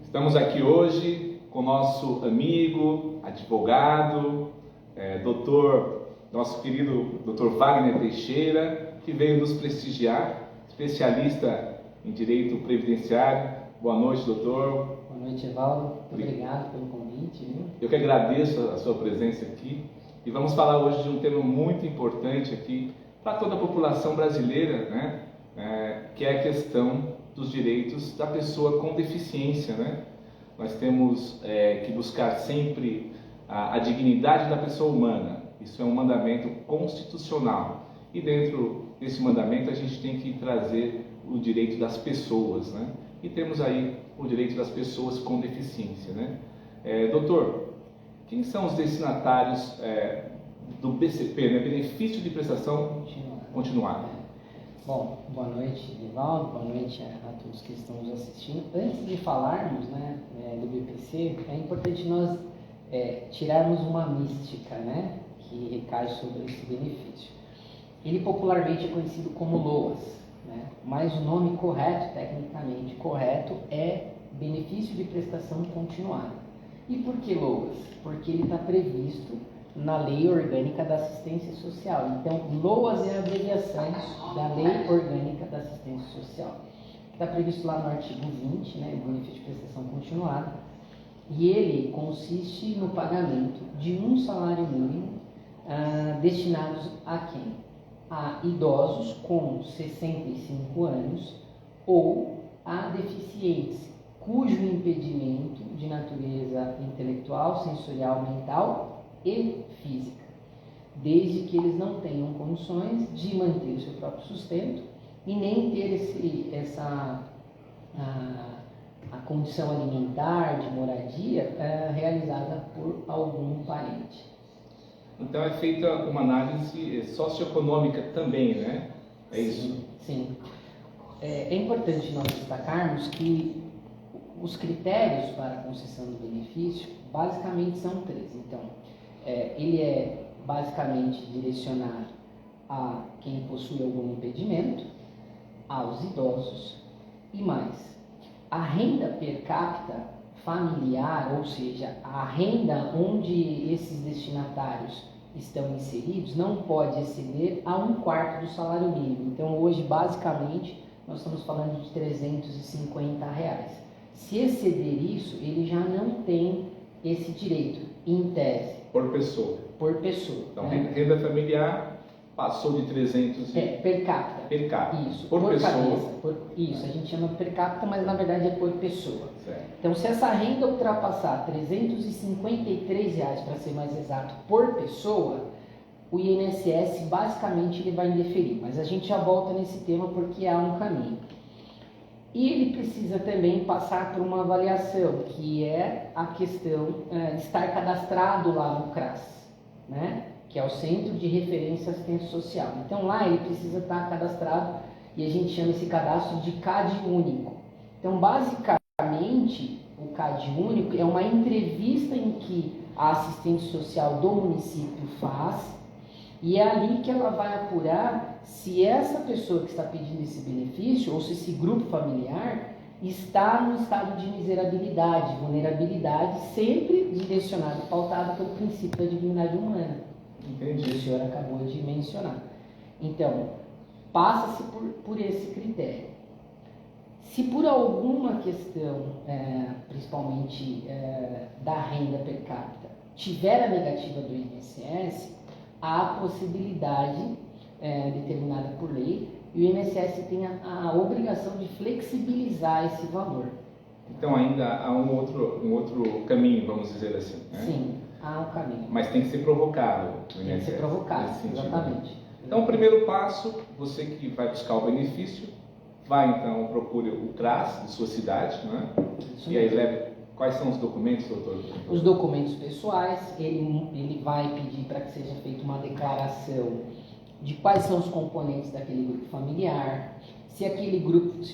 Estamos aqui hoje com o nosso amigo, advogado, nosso querido Dr. Wagner Teixeira, que veio nos prestigiar, especialista em direito previdenciário. Boa noite, doutor. Boa noite, Evaldo. Muito obrigado pelo convite. Viu? Eu que agradeço a sua presença aqui e vamos falar hoje de um tema muito importante aqui para toda a população brasileira, né? Que é a questão dos direitos da pessoa com deficiência, né? Nós temos que buscar sempre a dignidade da pessoa humana. Isso é um mandamento constitucional. E dentro desse mandamento a gente tem que trazer o direito das pessoas, né? E temos aí o direito das pessoas com deficiência, né? Doutor, quem são os destinatários do BCP, né? Benefício de Prestação Continuada? Bom, boa noite, Evaldo, boa noite a todos que estão nos assistindo. Antes de falarmos, né, do BPC, é importante nós tirarmos uma mística, né, que recai sobre esse benefício. Ele popularmente é conhecido como LOAS, né, mas o nome correto, tecnicamente correto, é Benefício de Prestação Continuada. E por que LOAS? Porque ele está previsto na Lei Orgânica da Assistência Social. Então, LOAS é a abreviação da Lei Orgânica da Assistência Social, que está previsto lá no artigo 20, né, benefício de prestação continuada, e ele consiste no pagamento de um salário mínimo destinados a quem? A idosos com 65 anos ou a deficientes cujo impedimento de natureza intelectual, sensorial, mental e física, desde que eles não tenham condições de manter o seu próprio sustento e nem ter a condição alimentar, de moradia, realizada por algum parente. Então é feita uma análise socioeconômica também, né? É isso? Sim. É importante nós destacarmos que os critérios para a concessão do benefício basicamente são três. Então, ele é basicamente direcionado a quem possui algum impedimento, aos idosos e mais. A renda per capita familiar, ou seja, a renda onde esses destinatários estão inseridos, não pode exceder a 1/4 do salário mínimo. Então, hoje, basicamente, nós estamos falando de R$350. Se exceder isso, ele já não tem esse direito, em tese. Por pessoa. Por pessoa. Então, né? Renda familiar passou de 300 per capita. Per capita. Isso, por pessoa. Cabeça. Isso, a gente chama per capita, mas na verdade é por pessoa. Certo. Então, se essa renda ultrapassar R$353, para ser mais exato, por pessoa, o INSS basicamente ele vai indeferir. Mas a gente já volta nesse tema porque há um caminho. E ele precisa também passar por uma avaliação, que é a questão de estar cadastrado lá no CRAS, né? Que é o Centro de Referência à Assistência Social. Então lá ele precisa estar cadastrado e a gente chama esse cadastro de CAD único. Então basicamente o CAD único é uma entrevista em que a assistente social do município faz e é ali que ela vai apurar se essa pessoa que está pedindo esse benefício ou se esse grupo familiar está no estado de miserabilidade, vulnerabilidade, sempre direcionado, pautado pelo princípio da dignidade humana. Entendi. Que o senhor acabou de mencionar. Então, passa-se por esse critério. Se por alguma questão, principalmente da renda per capita, tiver a negativa do INSS, há a possibilidade determinada por lei e o INSS tem a obrigação de flexibilizar esse valor. Então ainda há um outro caminho, vamos dizer assim, né? Sim, há um caminho. Mas tem que ser provocado. Tem que ser provocado, exatamente. Então o primeiro passo, você que vai buscar o benefício, vai então, procure o CRAS de sua cidade, né? Isso e aí leve. Quais são os documentos, doutor? Os documentos pessoais, ele vai pedir para que seja feita uma declaração de quais são os componentes daquele grupo familiar, se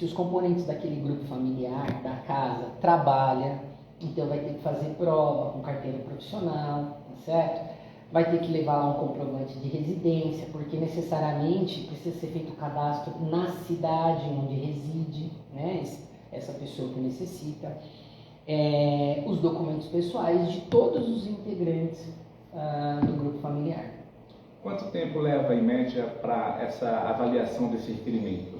os componentes daquele grupo familiar da casa trabalha, então vai ter que fazer prova com carteira profissional, tá certo? Vai ter que levar lá um comprovante de residência, porque necessariamente precisa ser feito o cadastro na cidade onde reside, né, essa pessoa que necessita. os documentos pessoais de todos os integrantes do grupo familiar. Quanto tempo leva, em média, para essa avaliação desse requerimento?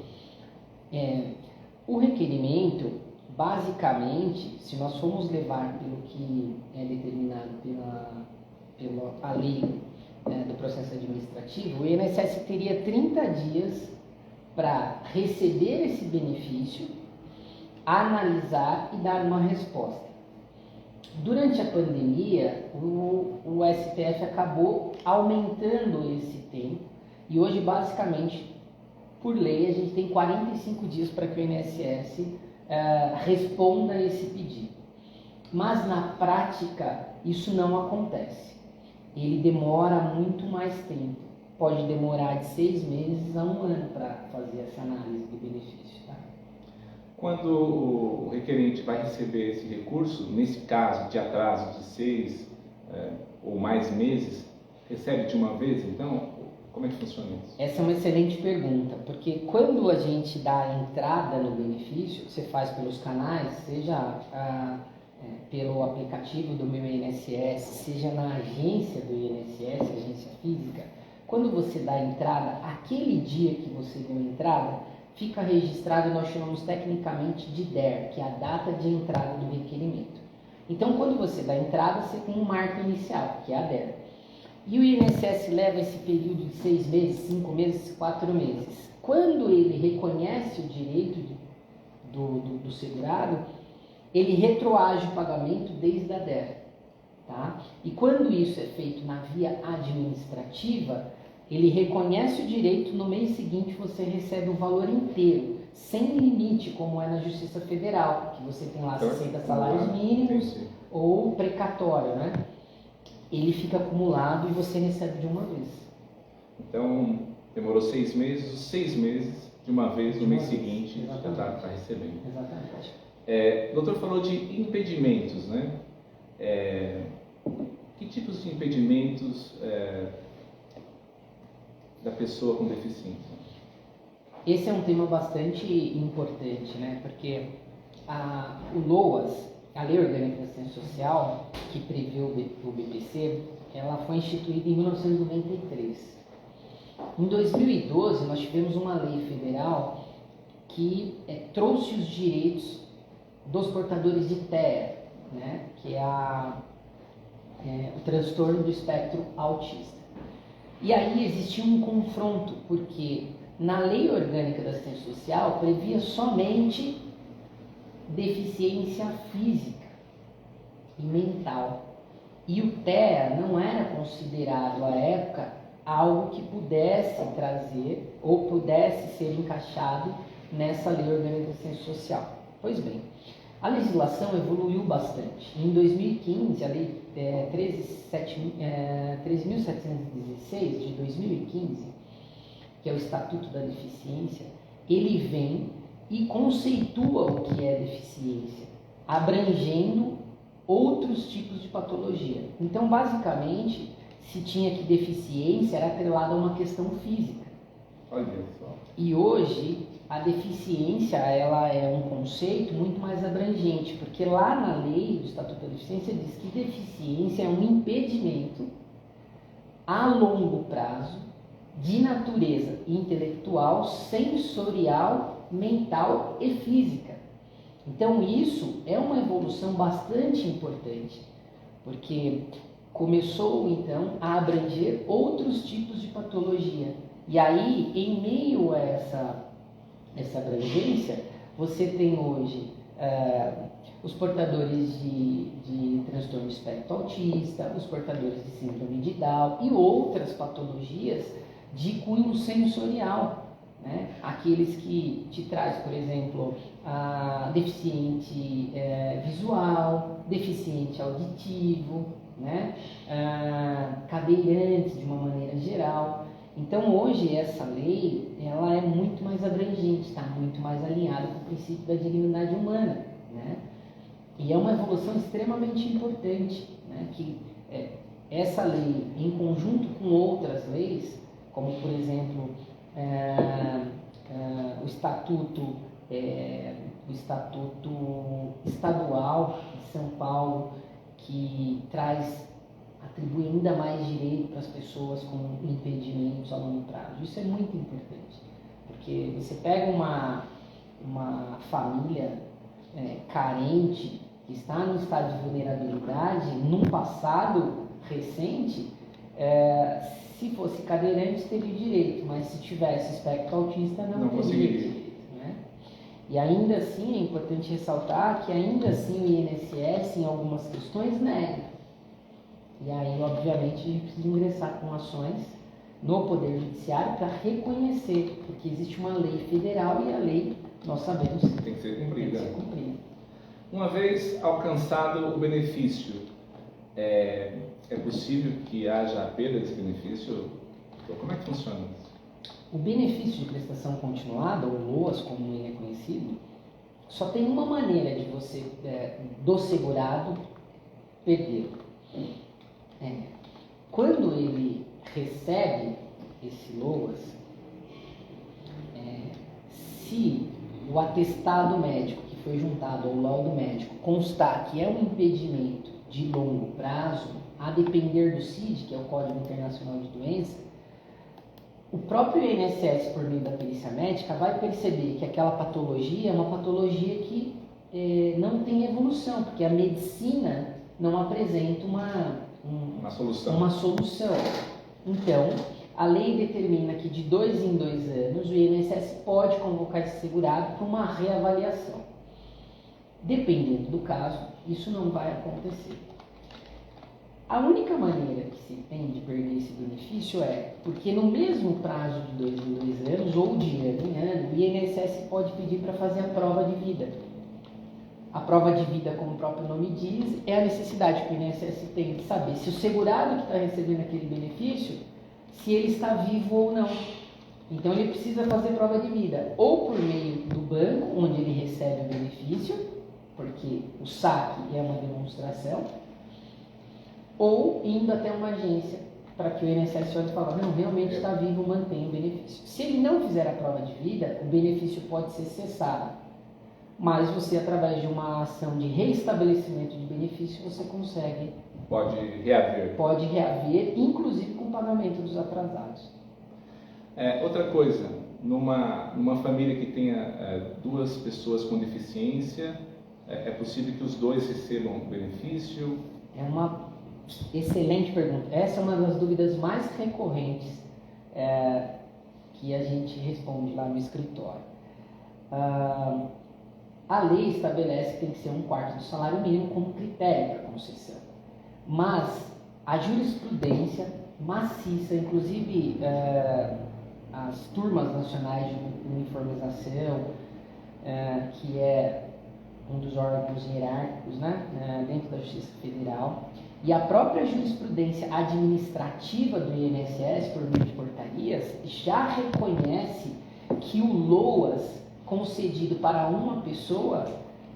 O requerimento, basicamente, se nós formos levar pelo que é determinado pela lei do processo administrativo, o INSS teria 30 dias para receber esse benefício, analisar e dar uma resposta. Durante a pandemia, o STF acabou aumentando esse tempo e hoje, basicamente, por lei, a gente tem 45 dias para que o INSS responda a esse pedido. Mas, na prática, isso não acontece. Ele demora muito mais tempo. Pode demorar de 6 meses a 1 ano para fazer essa análise do benefício. Tá? Quando o requerente vai receber esse recurso, nesse caso de atraso de 6 ou mais meses, recebe de uma vez, então? Como é que funciona isso? Essa é uma excelente pergunta, porque quando a gente dá a entrada no benefício, você faz pelos canais, seja pelo aplicativo do meu INSS, seja na agência do INSS, agência física, quando você dá a entrada, aquele dia que você deu a entrada, fica registrado, nós chamamos tecnicamente de DER, que é a data de entrada do requerimento. Então, quando você dá a entrada, você tem um marco inicial, que é a DER. E o INSS leva esse período de 6 meses, 5 meses, 4 meses. Quando ele reconhece o direito do segurado, ele retroage o pagamento desde a DER. Tá? E quando isso é feito na via administrativa, ele reconhece o direito, no mês seguinte você recebe o valor inteiro, sem limite, como é na Justiça Federal, que você tem lá 60 salários mínimos ou precatório, né? Ele fica acumulado e você recebe de uma vez. Então, demorou 6 meses, os 6 meses, de uma vez, no mês seguinte, já está recebendo. Exatamente. O doutor falou de impedimentos, né? Que tipos de impedimentos da pessoa com deficiência? Esse é um tema bastante importante, né? Porque o LOAS, a Lei Orgânica da Assistência Social, que previu o BPC, ela foi instituída em 1993. Em 2012, nós tivemos uma lei federal que trouxe os direitos dos portadores de TEA, né? Que é o transtorno do espectro autista. E aí existia um confronto, porque na Lei Orgânica da Assistência Social previa somente deficiência física e mental. E o TEA não era considerado, à época, algo que pudesse trazer ou pudesse ser encaixado nessa Lei Orgânica da Assistência Social. Pois bem, a legislação evoluiu bastante. Em 2015, a Lei 13.716 de 2015, que é o Estatuto da Deficiência, ele vem e conceitua o que é deficiência, abrangendo outros tipos de patologia. Então, basicamente, se tinha que deficiência era atrelada a uma questão física. Olha só. E hoje, a deficiência ela é um conceito muito mais abrangente, porque lá na lei do Estatuto da Deficiência diz que deficiência é um impedimento a longo prazo de natureza intelectual, sensorial, mental e física. Então isso é uma evolução bastante importante, porque começou então a abranger outros tipos de patologia. E aí, em meio a essa abrangência, você tem hoje os portadores de transtorno de espectro autista, os portadores de síndrome de Down e outras patologias de cunho sensorial, né? Aqueles que te traz, por exemplo, deficiente visual, deficiente auditivo, né? Cadeirantes de uma maneira geral. Então hoje essa lei ela é muito mais abrangente, está muito mais alinhada com o princípio da dignidade humana, né? E é uma evolução extremamente importante, né? Que essa lei, em conjunto com outras leis, como por exemplo o Estatuto Estadual de São Paulo, que atribui ainda mais direito para as pessoas com impedimentos a longo prazo. Isso é muito importante, porque você pega uma família carente, que está no estado de vulnerabilidade, num passado recente, se fosse cadeirante teria direito, mas se tivesse espectro autista não teria direito, né? E ainda assim é importante ressaltar que ainda assim o INSS em algumas questões nega. E aí, obviamente, a gente precisa ingressar com ações no Poder Judiciário para reconhecer, porque existe uma lei federal e a lei, nós sabemos, tem que ser cumprida. cumprida. Uma vez alcançado o benefício, é possível que haja a perda desse benefício? Então, como é que funciona isso? O benefício de prestação continuada, ou LOAS, como ele é conhecido, só tem uma maneira de você, do segurado, perder. Quando ele recebe esse LOAS, se o atestado médico que foi juntado ao laudo médico constar que é um impedimento de longo prazo, a depender do CID, que é o Código Internacional de Doença, o próprio INSS, por meio da perícia médica, vai perceber que aquela patologia é uma patologia que não tem evolução, porque a medicina não apresenta uma solução. Então, a lei determina que de 2 em 2 anos o INSS pode convocar esse segurado para uma reavaliação. Dependendo do caso, isso não vai acontecer. A única maneira que se tem de perder esse benefício porque no mesmo prazo de 2 em 2 anos, ou de ano em ano, o INSS pode pedir para fazer a prova de vida. A prova de vida, como o próprio nome diz, é a necessidade que o INSS tem de saber se o segurado que está recebendo aquele benefício, se ele está vivo ou não. Então ele precisa fazer prova de vida, ou por meio do banco, onde ele recebe o benefício, porque o saque é uma demonstração, ou indo até uma agência, para que o INSS olhe e fale, não, realmente está vivo, mantém o benefício. Se ele não fizer a prova de vida, o benefício pode ser cessado. Mas você, através de uma ação de reestabelecimento de benefício, você consegue... Pode reaver. Pode reaver, inclusive com o pagamento dos atrasados. Outra coisa, numa família que tenha 2 pessoas com deficiência, é possível que os 2 recebam benefício? É uma excelente pergunta. Essa é uma das dúvidas mais recorrentes que a gente responde lá no escritório. A lei estabelece que tem que ser 1/4 do salário mínimo como critério para concessão. Mas a jurisprudência maciça, inclusive as turmas nacionais de uniformização, que é um dos órgãos hierárquicos, né, dentro da Justiça Federal, e a própria jurisprudência administrativa do INSS, por meio de portarias, já reconhece que o LOAS concedido para uma pessoa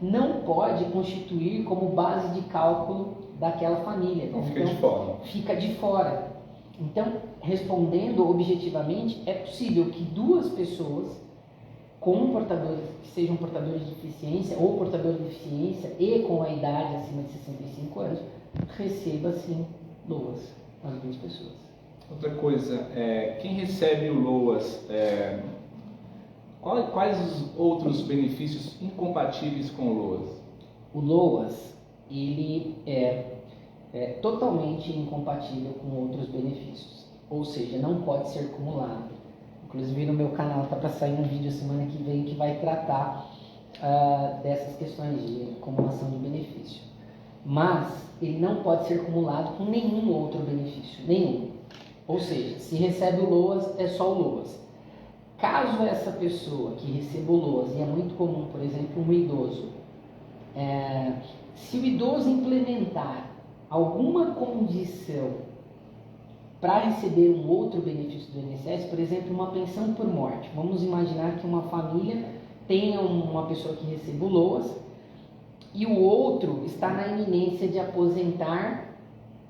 não pode constituir como base de cálculo daquela família. Então fica de fora. Fica de fora. Então, respondendo objetivamente, é possível que 2 pessoas que sejam portadores de deficiência ou portadores de deficiência e com a idade acima de 65 anos, receba sim LOAS, as 2 pessoas. Outra coisa, quem recebe o LOAS, quais os outros benefícios incompatíveis com o LOAS? O LOAS, ele é totalmente incompatível com outros benefícios, ou seja, não pode ser acumulado. Inclusive no meu canal está para sair um vídeo semana que vem que vai tratar dessas questões de acumulação de benefício. Mas ele não pode ser acumulado com nenhum outro benefício, nenhum. Ou seja, se recebe o LOAS, é só o LOAS. Caso essa pessoa que receba o LOAS, e é muito comum, por exemplo, um idoso, se o idoso implementar alguma condição para receber um outro benefício do INSS, por exemplo, uma pensão por morte. Vamos imaginar que uma família tenha uma pessoa que receba o LOAS e o outro está na iminência de aposentar,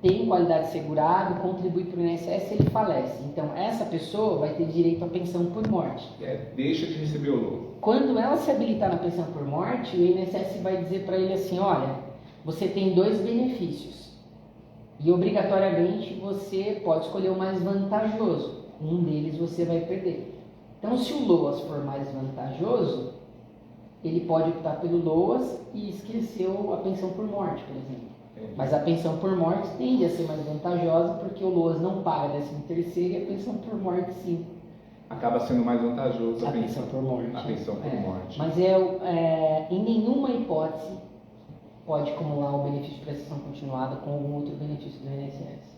tem qualidade segurada, contribui para o INSS, ele falece. Então, essa pessoa vai ter direito à pensão por morte. Deixa de receber o LOAS. Quando ela se habilitar na pensão por morte, o INSS vai dizer para ele assim, olha, você tem dois benefícios. E obrigatoriamente você pode escolher o mais vantajoso. Um deles você vai perder. Então, se o LOAS for mais vantajoso, ele pode optar pelo LOAS e esqueceu a pensão por morte, por exemplo. Mas a pensão por morte tende a ser mais vantajosa porque o LOAS não paga 13º e a pensão por morte sim. Acaba sendo mais vantajoso a pensão por morte. A pensão por morte. Mas em nenhuma hipótese pode acumular o benefício de prestação continuada com algum outro benefício do INSS.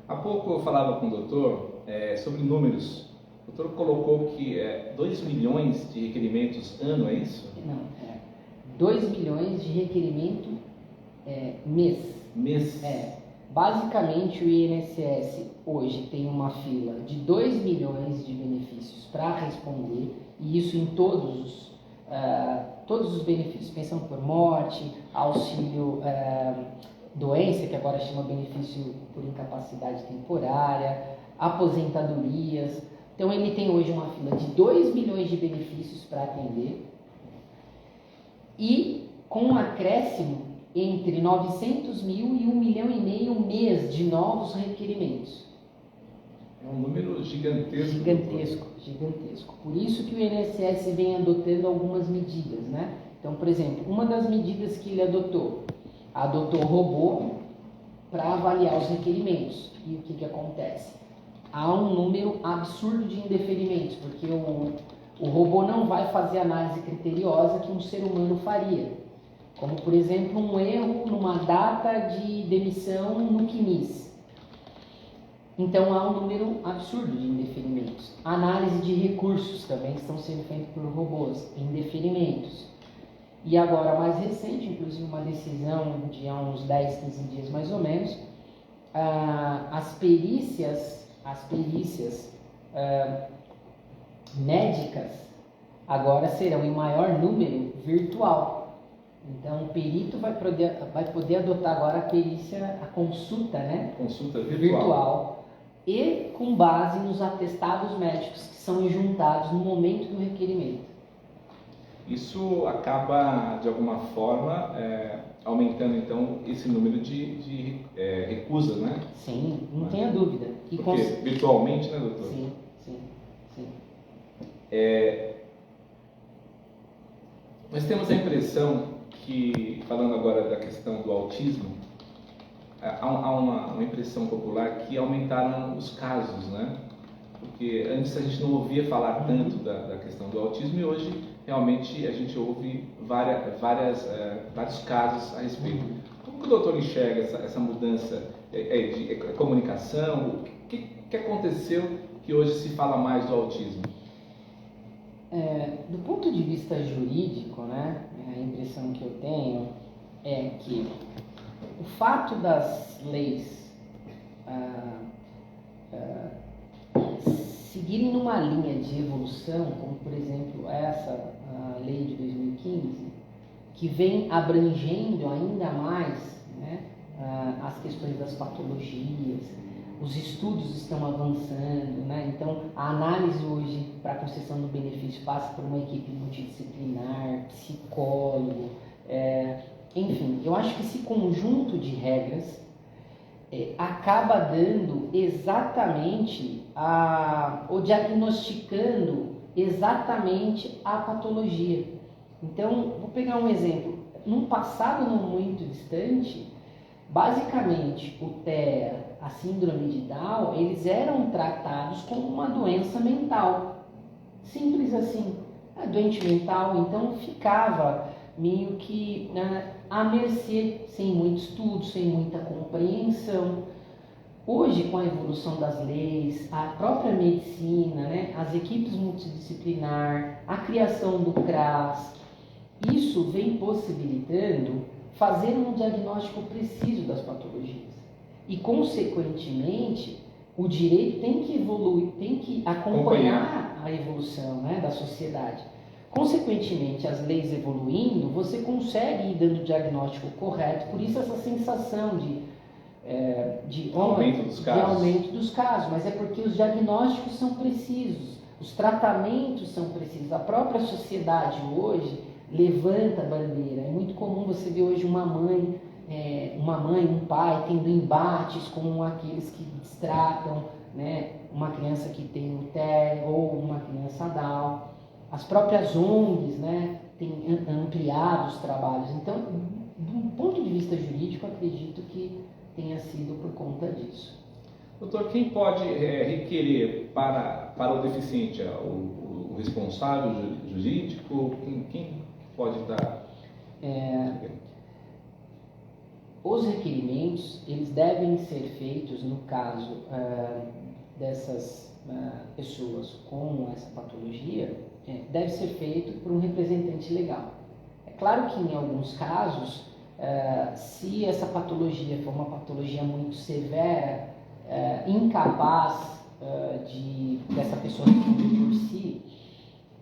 Há pouco eu falava com o doutor sobre números. O doutor colocou que 2 milhões de requerimentos ano, é isso? Não, 2 milhões de requerimento mês. Mês? Basicamente o INSS hoje tem uma fila de 2 milhões de benefícios para responder, e isso em todos os benefícios, pensão por morte, auxílio doença, que agora chama benefício por incapacidade temporária, aposentadorias. Então ele tem hoje uma fila de 2 milhões de benefícios para atender, e com um acréscimo entre 900 mil e 1,5 milhão mês de novos requerimentos. É um número gigantesco. Gigantesco. Por isso que o INSS vem adotando algumas medidas, né? Então, por exemplo, uma das medidas que ele adotou robô para avaliar os requerimentos. E o que acontece? Há um número absurdo de indeferimentos, porque o robô não vai fazer análise criteriosa que um ser humano faria. Como, por exemplo, um erro numa data de demissão no CNIS. Então, há um número absurdo de indeferimentos. Análise de recursos também estão sendo feitos por robôs, indeferimentos. E agora, mais recente, inclusive uma decisão de há uns 10, 15 dias mais ou menos, as perícias médicas agora serão em maior número virtual. Então, o perito vai poder adotar agora a perícia, a consulta, né? Consulta virtual. E com base nos atestados médicos que são juntados no momento do requerimento. Isso acaba, de alguma forma, aumentando, então, esse número de recusas, né? Sim, não tenha dúvida. E porque virtualmente, né, doutor? Sim. Nós temos a impressão que, falando agora da questão do autismo, há uma impressão popular que aumentaram os casos, né? Porque antes a gente não ouvia falar tanto da questão do autismo, e hoje realmente a gente ouve vários casos a respeito. Como que o doutor enxerga essa mudança de comunicação? O que aconteceu que hoje se fala mais do autismo? Do ponto de vista jurídico, né, a impressão que eu tenho é que o fato das leis seguirem numa linha de evolução, como por exemplo essa lei de 2015, que vem abrangendo ainda mais, né, as questões das patologias, os estudos estão avançando, né? Então a análise hoje para a concessão do benefício passa por uma equipe multidisciplinar, psicólogo, enfim, eu acho que esse conjunto de regras acaba dando exatamente ou diagnosticando exatamente a patologia. Então, vou pegar um exemplo. Num passado não muito distante, basicamente o TEA, a síndrome de Down, eles eram tratados como uma doença mental. Simples assim. A doente mental, então, ficava meio que à mercê, sem muito estudo, sem muita compreensão. Hoje, com a evolução das leis, a própria medicina, né, as equipes multidisciplinar, a criação do CRAS, isso vem possibilitando fazer um diagnóstico preciso das patologias. E, consequentemente, o direito tem que evoluir, tem que acompanhar a evolução, né, da sociedade. Consequentemente, as leis evoluindo, você consegue ir dando o diagnóstico correto, por isso essa sensação de aumento dos casos, mas é porque os diagnósticos são precisos, os tratamentos são precisos. A própria sociedade hoje levanta a bandeira. É muito comum você ver hoje uma mãe, um pai tendo embates com aqueles que destratam, né, uma criança que tem um TEA ou uma criança Down. As próprias ONGs, né, têm ampliado os trabalhos. Então, do ponto de vista jurídico, acredito que tenha sido por conta disso. Doutor, quem pode requerer para o deficiente? O responsável jurídico? Quem pode dar? Os requerimentos, eles devem ser feitos, no caso dessas pessoas com essa patologia, deve ser feito por um representante legal. É claro que em alguns casos, se essa patologia for uma patologia muito severa, incapaz dessa pessoa responder por si,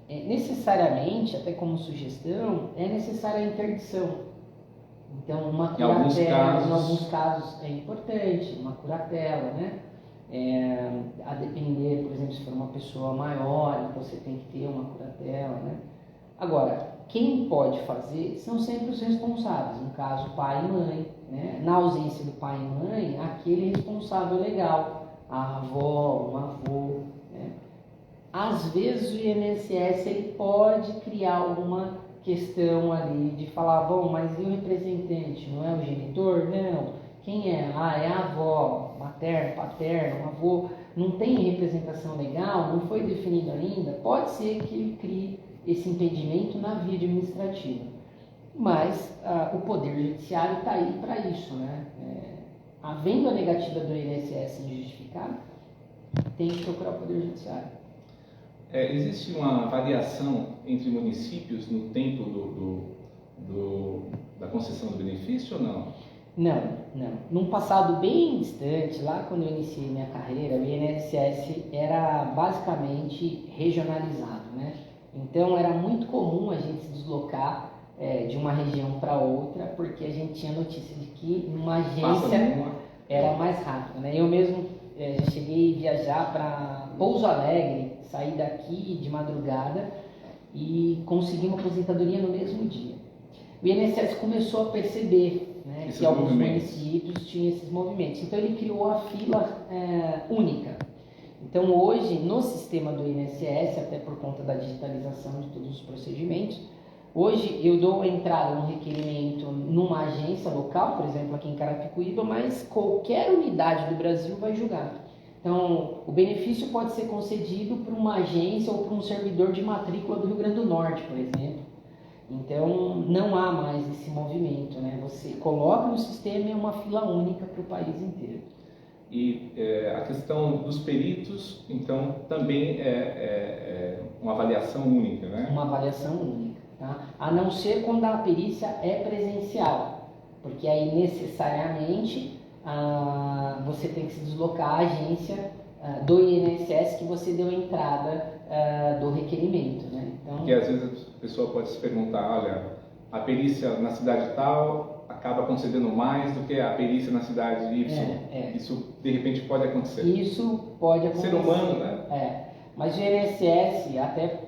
necessariamente, até como sugestão, é necessária a interdição. Então, uma curatela, em alguns casos é importante, uma curatela, né? A depender, por exemplo, se for uma pessoa maior, então você tem que ter uma curatela, né? Agora, quem pode fazer são sempre os responsáveis, no caso pai e mãe, né? Na ausência do pai e mãe, aquele responsável legal, a avó, o avô, né? Às vezes o INSS ele pode criar alguma questão ali de falar, bom, mas e o representante? Não é o genitor? Não. Quem é? É a avó, materno, paterno, avô. Não tem representação legal, não foi definido ainda. Pode ser que ele crie esse impedimento na via administrativa. Mas o Poder Judiciário está aí para isso, né? Havendo a negativa do INSS injustificada, tem que procurar o Poder Judiciário. Existe uma variação entre municípios no tempo da concessão do benefício ou não? Não. Num passado bem distante, lá quando eu iniciei minha carreira, o INSS era basicamente regionalizado, né? Então era muito comum a gente se deslocar de uma região para outra, porque a gente tinha notícia de que numa agência era mais rápido, né? Eu mesmo já cheguei a viajar para Pouso Alegre, saí daqui de madrugada e consegui uma aposentadoria no mesmo dia. O INSS começou a perceber, né, que alguns municípios tinham esses movimentos. Então ele criou a fila única. Então hoje, no sistema do INSS, até por conta da digitalização de todos os procedimentos, hoje eu dou entrada num requerimento numa agência local, por exemplo aqui em Carapicuíba, mas qualquer unidade do Brasil vai julgar. Então, o benefício pode ser concedido por uma agência ou por um servidor de matrícula do Rio Grande do Norte, por exemplo. Então, não há mais esse movimento, né? Você coloca no sistema e é uma fila única para o país inteiro. E a questão dos peritos, então, também é uma avaliação única, né? Uma avaliação única, tá? A não ser quando a perícia é presencial, porque aí necessariamente você tem que se deslocar à agência do INSS que você deu entrada do requerimento, né? Então, porque às vezes a pessoa pode se perguntar, olha, a perícia na cidade tal acaba concedendo mais do que a perícia na cidade Y. Isso de repente pode acontecer. Isso pode acontecer. Ser humano, né? Mas o INSS, até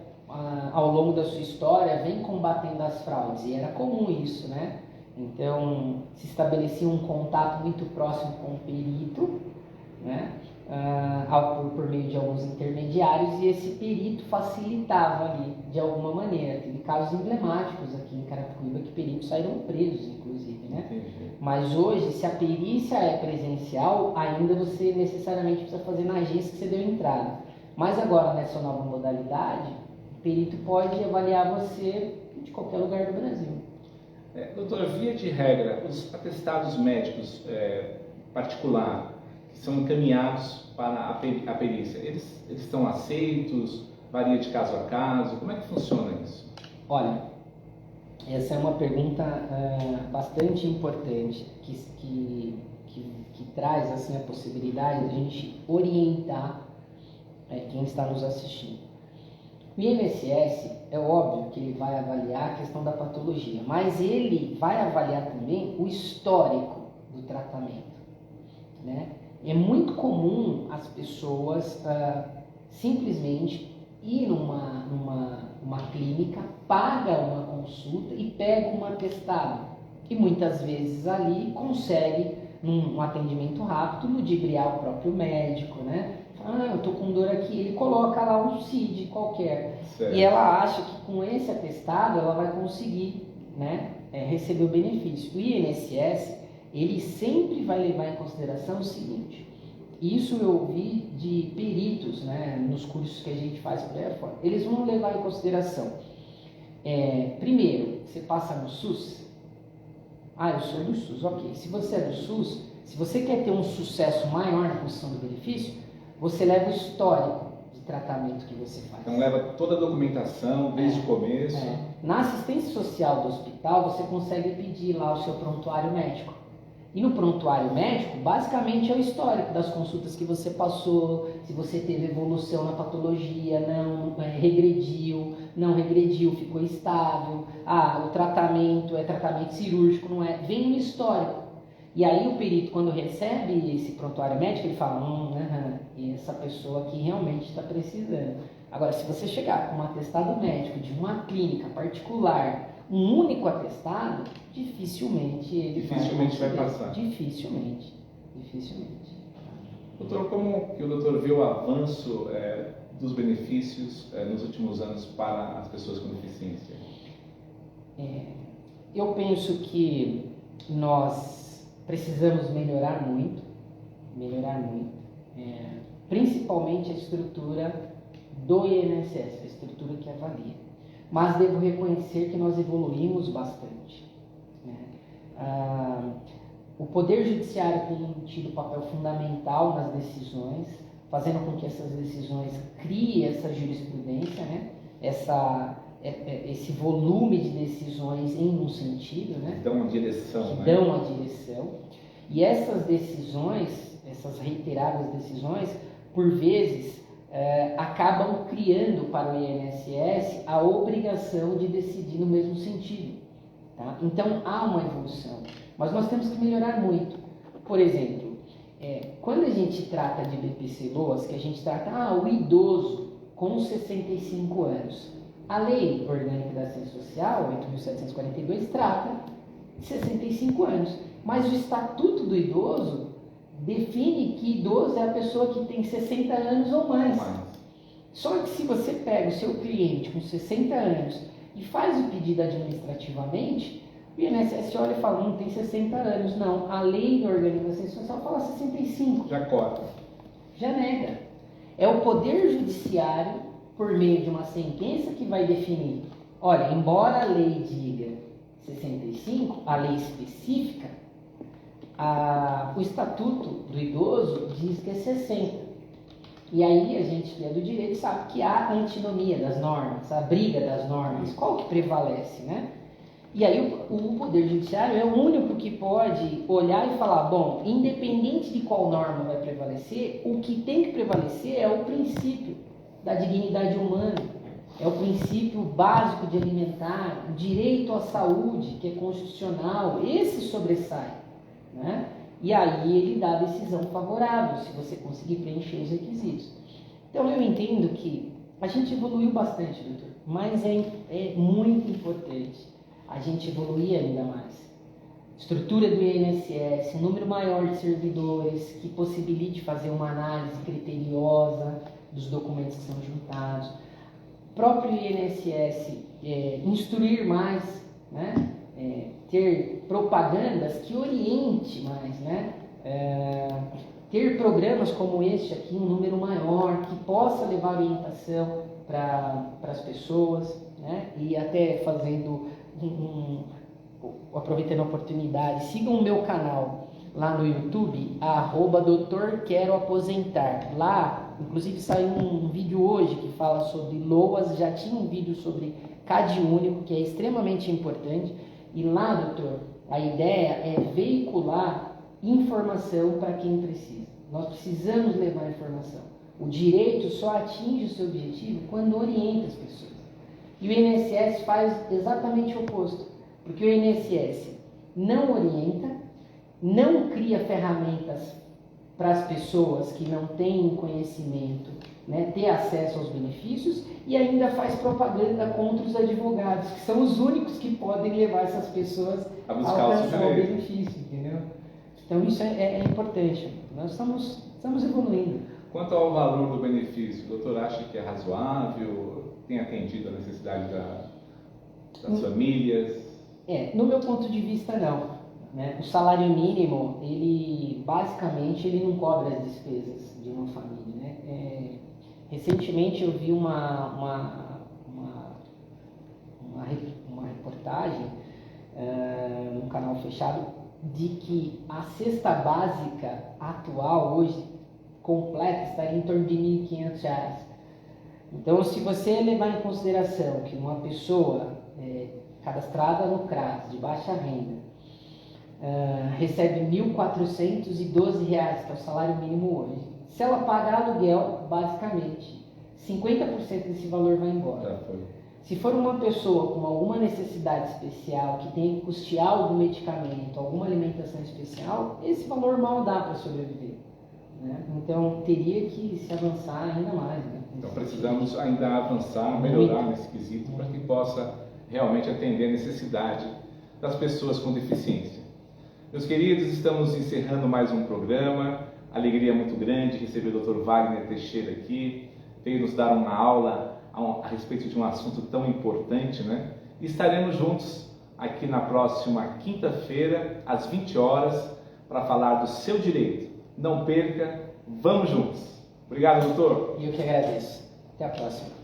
ao longo da sua história, vem combatendo as fraudes, e era comum isso, né? Então, se estabelecia um contato muito próximo com o perito, né? Por meio de alguns intermediários, e esse perito facilitava ali, de alguma maneira. Teve casos emblemáticos aqui em Carapicuíba que peritos saíram presos, inclusive, né? Entendi. Mas hoje, se a perícia é presencial, ainda você necessariamente precisa fazer na agência que você deu entrada. Mas agora, nessa nova modalidade, o perito pode avaliar você de qualquer lugar do Brasil. Doutor, via de regra, os atestados médicos particular que são encaminhados para a perícia, eles estão aceitos? Varia de caso a caso? Como é que funciona isso? Olha, essa é uma pergunta bastante importante que traz assim, a possibilidade de a gente orientar quem está nos assistindo. O INSS, é óbvio que ele vai avaliar a questão da patologia, mas ele vai avaliar também o histórico do tratamento, né? É muito comum as pessoas simplesmente ir numa clínica, paga uma consulta e pega um atestado. E muitas vezes ali consegue, num atendimento rápido, ludibriar o próprio médico, né? Eu tô com dor aqui, ele coloca lá um CID qualquer. Certo. E ela acha que com esse atestado ela vai conseguir, né, receber o benefício. O INSS, ele sempre vai levar em consideração o seguinte, isso eu ouvi de peritos, né, nos cursos que a gente faz por aí fora. Eles vão levar em consideração, primeiro, você passa no SUS? Eu sou do SUS, ok. Se você é do SUS, se você quer ter um sucesso maior na construção do benefício, você leva o histórico de tratamento que você faz. Então leva toda a documentação desde o começo. Na assistência social do hospital, você consegue pedir lá o seu prontuário médico. E no prontuário médico, basicamente é o histórico das consultas que você passou, se você teve evolução na patologia, não regrediu, ficou estável, o tratamento é tratamento cirúrgico, não é? Vem um histórico. E aí o perito, quando recebe esse prontuário médico, ele fala, essa pessoa aqui realmente está precisando. Agora, se você chegar com um atestado médico de uma clínica particular, um único atestado, dificilmente ele vai passar. Dificilmente. Doutor, como que o doutor viu o avanço dos benefícios nos últimos anos para as pessoas com deficiência? Eu penso que nós precisamos melhorar muito, principalmente a estrutura do INSS, a estrutura que avalia. Mas devo reconhecer que nós evoluímos bastante. O Poder Judiciário tem tido papel fundamental nas decisões, fazendo com que essas decisões criem essa jurisprudência, né? Esse volume de decisões em um sentido, né? Dão uma direção. E essas decisões, essas reiteradas decisões, por vezes, acabam criando para o INSS a obrigação de decidir no mesmo sentido. Tá? Então, há uma evolução. Mas nós temos que melhorar muito. Por exemplo, quando a gente trata de BPC-LOAS, que a gente trata o idoso com 65 anos, a Lei Orgânica da Assistência Social, 8.742, trata de 65 anos. Mas o Estatuto do Idoso define que idoso é a pessoa que tem 60 anos ou mais. Só que se você pega o seu cliente com 60 anos e faz o pedido administrativamente, o INSS olha e fala, não tem 60 anos. Não, a Lei Orgânica da Assistência Social fala 65. Já corta. Já nega. É o Poder Judiciário, por meio de uma sentença, que vai definir. Olha, embora a lei diga 65, a lei específica, o Estatuto do Idoso diz que é 60. E aí a gente que é do direito sabe que há a antinomia das normas, a briga das normas, qual que prevalece, né? E aí o Poder Judiciário é o único que pode olhar e falar, bom, independente de qual norma vai prevalecer, o que tem que prevalecer é o princípio da dignidade humana, é o princípio básico de alimentar, o direito à saúde, que é constitucional, esse sobressai, né? E aí ele dá a decisão favorável, se você conseguir preencher os requisitos. Então eu entendo que a gente evoluiu bastante, doutor, mas é muito importante a gente evoluir ainda mais. Estrutura do INSS, um número maior de servidores que possibilite fazer uma análise criteriosa dos documentos que são juntados. O próprio INSS instruir mais, né? Ter propagandas que oriente mais, né? Ter programas como este aqui, um número maior, que possa levar orientação para as pessoas, né? E até fazendo aproveitando a oportunidade, sigam o meu canal lá no YouTube, @Dr. Quero Aposentar. Lá, inclusive, saiu um vídeo hoje que fala sobre LOAS, já tinha um vídeo sobre CAD único, que é extremamente importante. E lá, doutor, a ideia é veicular informação para quem precisa. Nós precisamos levar informação. O direito só atinge o seu objetivo quando orienta as pessoas. E o INSS faz exatamente o oposto, porque o INSS não orienta, não cria ferramentas para as pessoas que não têm conhecimento né, ter acesso aos benefícios e ainda faz propaganda contra os advogados, que são os únicos que podem levar essas pessoas a buscar o benefício, entendeu? Então isso é importante. Nós estamos evoluindo. Quanto ao valor do benefício, o doutor acha que é razoável? Tem atendido a necessidade das famílias? No meu ponto de vista, não. Né? O salário mínimo, ele basicamente ele não cobre as despesas de uma família. Né? Recentemente eu vi uma reportagem num canal fechado de que a cesta básica atual hoje completa estaria em torno de R$ 1.500. Então, se você levar em consideração que uma pessoa cadastrada no CRAS, de baixa renda, recebe R$ 1.412, que é o salário mínimo hoje. Se ela pagar aluguel, basicamente, 50% desse valor vai embora. Se for uma pessoa com alguma necessidade especial, que tem que custear algum medicamento, alguma alimentação especial, esse valor mal dá para sobreviver. Né? Então, teria que se avançar ainda mais. Né? Então, precisamos ainda avançar, melhorar nesse quesito, para que possa realmente atender a necessidade das pessoas com deficiência. Meus queridos, estamos encerrando mais um programa. Alegria muito grande receber o Dr. Wagner Teixeira aqui. Veio nos dar uma aula a respeito de um assunto tão importante, né? E estaremos juntos aqui na próxima quinta-feira, às 20 horas, para falar do seu direito. Não perca, vamos juntos. Obrigado, doutor. Eu que agradeço. Até a próxima.